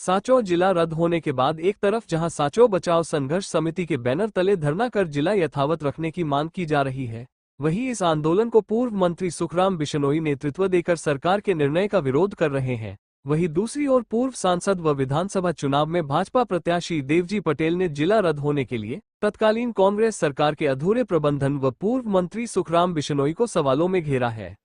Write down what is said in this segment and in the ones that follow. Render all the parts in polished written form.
सांचौर जिला रद्द होने के बाद एक तरफ जहां सांचौर बचाओ संघर्ष समिति के बैनर तले धरना कर जिला यथावत रखने की मांग की जा रही है, वहीं इस आंदोलन को पूर्व मंत्री सुखराम बिश्नोई नेतृत्व देकर सरकार के निर्णय का विरोध कर रहे हैं। वहीं दूसरी ओर पूर्व सांसद व विधानसभा चुनाव में भाजपा प्रत्याशी देवजी पटेल ने जिला रद्द होने के लिए तत्कालीन कांग्रेस सरकार के अधूरे प्रबंधन व पूर्व मंत्री सुखराम बिश्नोई को सवालों में घेरा है।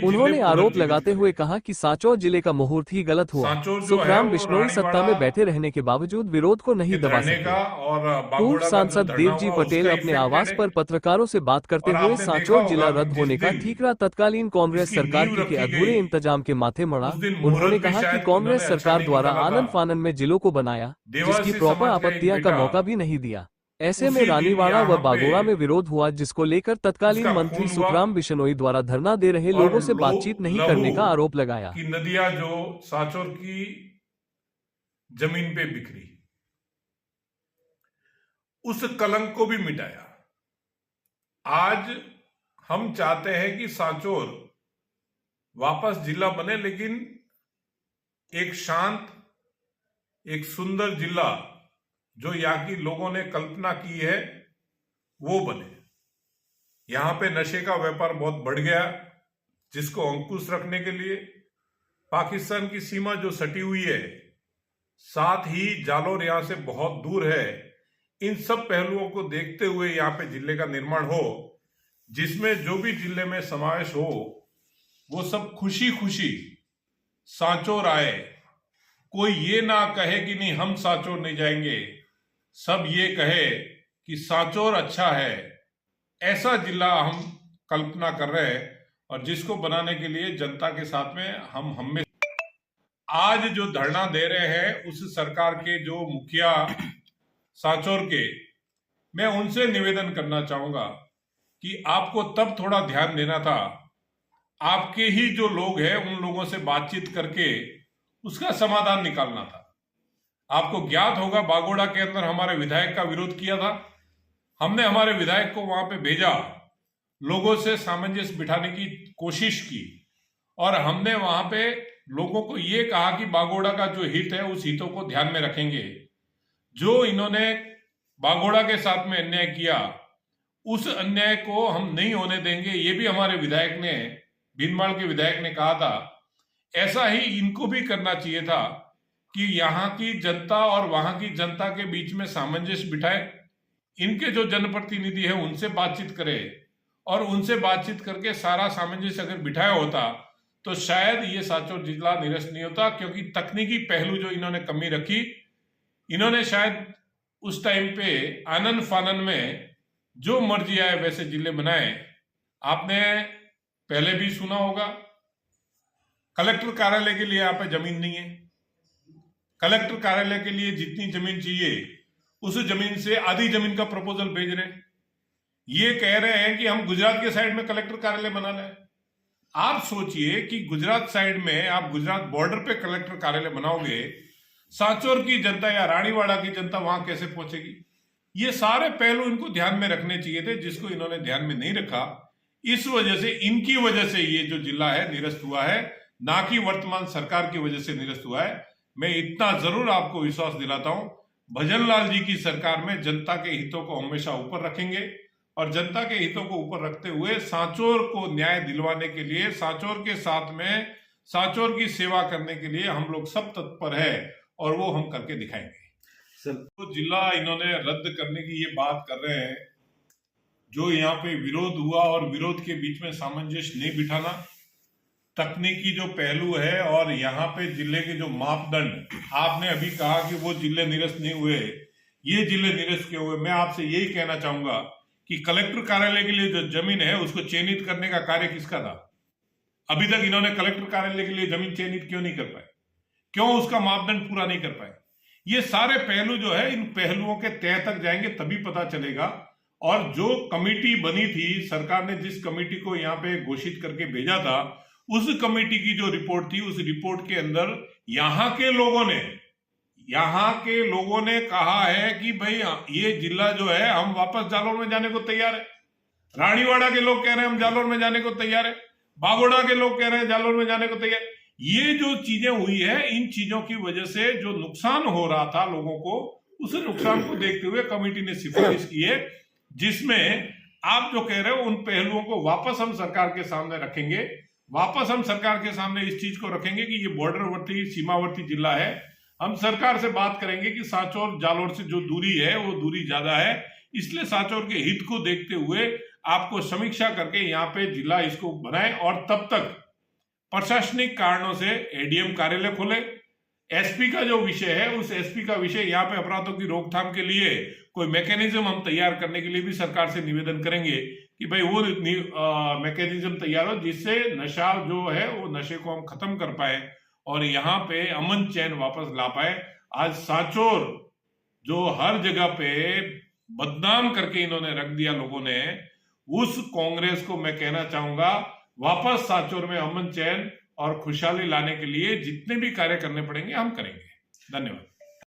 उन्होंने आरोप लगाते हुए कहा कि सांचौर जिले का मुहूर्त ही गलत हुआ। सुखराम बिश्नोई सत्ता में बैठे रहने के बावजूद विरोध को नहीं दबा सके। पूर्व सांसद देवजी पटेल अपने आवास पर पत्रकारों से बात करते हुए सांचौर जिला रद्द होने का ठीकरा तत्कालीन कांग्रेस सरकार के अधूरे इंतजाम के माथे मड़ा। उन्होंने कहा कि कांग्रेस सरकार द्वारा आनन फानन में जिलों को बनाया, जिसकी प्रॉपर आपत्तियां का मौका भी नहीं दिया। ऐसे में रानीवाड़ा व बागोड़ा में विरोध हुआ, जिसको लेकर तत्कालीन मंत्री सुखराम बिश्नोई द्वारा धरना दे रहे लोगों से बातचीत नहीं करने का आरोप लगाया। कि नदियां जो सांचौर की जमीन पे बिखरी, उस कलंक को भी मिटाया। आज हम चाहते हैं कि सांचौर वापस जिला बने, लेकिन एक शांत, एक सुंदर जिला जो यहाँ की लोगों ने कल्पना की है वो बने। यहां पे नशे का व्यापार बहुत बढ़ गया, जिसको अंकुश रखने के लिए पाकिस्तान की सीमा जो सटी हुई है, साथ ही जालोर यहां से बहुत दूर है। इन सब पहलुओं को देखते हुए यहाँ पे जिले का निर्माण हो, जिसमें जो भी जिले में समावेश हो वो सब खुशी खुशी सांचौर आए। कोई ये ना कहे कि नहीं हम सांचौर नहीं जाएंगे, सब ये कहे कि सांचौर अच्छा है। ऐसा जिला हम कल्पना कर रहे हैं और जिसको बनाने के लिए जनता के साथ में हम हमेशा। आज जो धरना दे रहे हैं उस सरकार के जो मुखिया सांचौर के, मैं उनसे निवेदन करना चाहूंगा कि आपको तब थोड़ा ध्यान देना था। आपके ही जो लोग हैं उन लोगों से बातचीत करके उसका समाधान निकालना था। आपको ज्ञात होगा बागोड़ा के अंदर हमारे विधायक का विरोध किया था। हमने हमारे विधायक को वहां पे भेजा, लोगों से सामंजस्य बिठाने की कोशिश की और हमने वहां पे लोगों को ये कहा कि बागोड़ा का जो हित है उस हितों को ध्यान में रखेंगे। जो इन्होंने बागोड़ा के साथ में अन्याय किया, उस अन्याय को हम नहीं होने देंगे। ये भी हमारे विधायक ने, भीनमाल के विधायक ने कहा था। ऐसा ही इनको भी करना चाहिए था कि यहाँ की जनता और वहां की जनता के बीच में सामंजस्य बिठाए। इनके जो जनप्रतिनिधि है उनसे बातचीत करे और उनसे बातचीत करके सारा सामंजस्य अगर बिठाया होता तो शायद ये सांचौर जिला निरस्त नहीं होता। क्योंकि तकनीकी पहलू जो इन्होंने कमी रखी, इन्होंने शायद उस टाइम पे आनन फानन में जो मर्जी आए वैसे जिले बनाए। आपने पहले भी सुना होगा, कलेक्टर कार्यालय के लिए यहाँ पे जमीन नहीं है। कलेक्टर कार्यालय के लिए जितनी जमीन चाहिए उस जमीन से आधी जमीन का प्रपोजल भेज रहे हैं। ये कह रहे हैं कि हम गुजरात के साइड में कलेक्टर कार्यालय बना लें। आप सोचिए कि गुजरात साइड में आप गुजरात बॉर्डर पे कलेक्टर कार्यालय बनाओगे, सांचौर की जनता या रानीवाड़ा की जनता वहां कैसे पहुंचेगी? ये सारे पहलू इनको ध्यान में रखने चाहिए थे, जिसको इन्होंने ध्यान में नहीं रखा। इस वजह से, इनकी वजह से ये जो जिला है निरस्त हुआ है, ना कि वर्तमान सरकार की वजह से निरस्त हुआ है। मैं इतना जरूर आपको विश्वास दिलाता हूं, भजनलाल जी की सरकार में जनता के हितों को हमेशा ऊपर रखेंगे और जनता के हितों को ऊपर रखते हुए सांचौर को न्याय दिलवाने के लिए, सांचौर के साथ में सांचौर की सेवा करने के लिए हम लोग सब तत्पर है और वो हम करके दिखाएंगे। तो जिला इन्होंने रद्द करने की ये बात कर रहे हैं, जो यहाँ पे विरोध हुआ और विरोध के बीच में सामंजस्य नहीं बिठाना, तकनीकी जो पहलू है और यहाँ पे जिले के जो मापदंड, आपने अभी कहा कि वो जिले निरस्त नहीं हुए, ये जिले निरस्त क्यों हुए? मैं आपसे यही कहना चाहूंगा कि कलेक्टर कार्यालय के लिए जो जमीन है उसको चयनित करने का कार्य किसका था? अभी तक इन्होंने कलेक्टर कार्यालय के लिए जमीन चयनित क्यों नहीं कर पाए? क्यों उसका मापदंड पूरा नहीं कर पाए? ये सारे पहलू जो है, इन पहलुओं के तह तक जाएंगे तभी पता चलेगा। और जो कमेटी बनी थी, सरकार ने जिस कमेटी को यहाँ पे घोषित करके भेजा था, उस कमेटी की जो रिपोर्ट थी, उस रिपोर्ट के अंदर यहाँ के लोगों ने कहा है कि भाई ये जिला जो है हम वापस जालोर में जाने को तैयार है। रानीवाड़ा के लोग कह रहे हैं हम जालोर में जाने को तैयार है, बागोड़ा के लोग कह रहे हैं जालोर में जाने को तैयार। ये जो चीजें हुई है, इन चीजों की वजह से जो नुकसान हो रहा था लोगों को, उस नुकसान को देखते हुए कमेटी ने सिफारिश की है, जिसमें आप जो कह रहे हो उन पहलुओं को वापस हम सरकार के सामने रखेंगे। वापस हम सरकार के सामने इस चीज को रखेंगे कि ये बॉर्डरवर्ती सीमावर्ती जिला है। हम सरकार से बात करेंगे कि सांचौर जालोर से जो दूरी है वो दूरी ज्यादा है, इसलिए सांचौर के हित को देखते हुए आपको समीक्षा करके यहाँ पे जिला इसको बनाए, और तब तक प्रशासनिक कारणों से एडीएम कार्यालय खोले। एसपी का जो विषय है, उस एसपी का विषय यहाँ पे अपराधों की रोकथाम के लिए कोई मैकेनिज्म हम तैयार करने के लिए भी सरकार से निवेदन करेंगे कि भाई वो मैकेनिज्म तैयार हो जिससे नशा जो है वो नशे को हम खत्म कर पाए और यहाँ पे अमन चैन वापस ला पाए। आज सांचौर जो हर जगह पे बदनाम करके इन्होंने रख दिया लोगों ने, उस कांग्रेस को मैं कहना चाहूंगा वापस सांचौर में अमन चैन और खुशहाली लाने के लिए जितने भी कार्य करने पड़ेंगे हम करेंगे। धन्यवाद।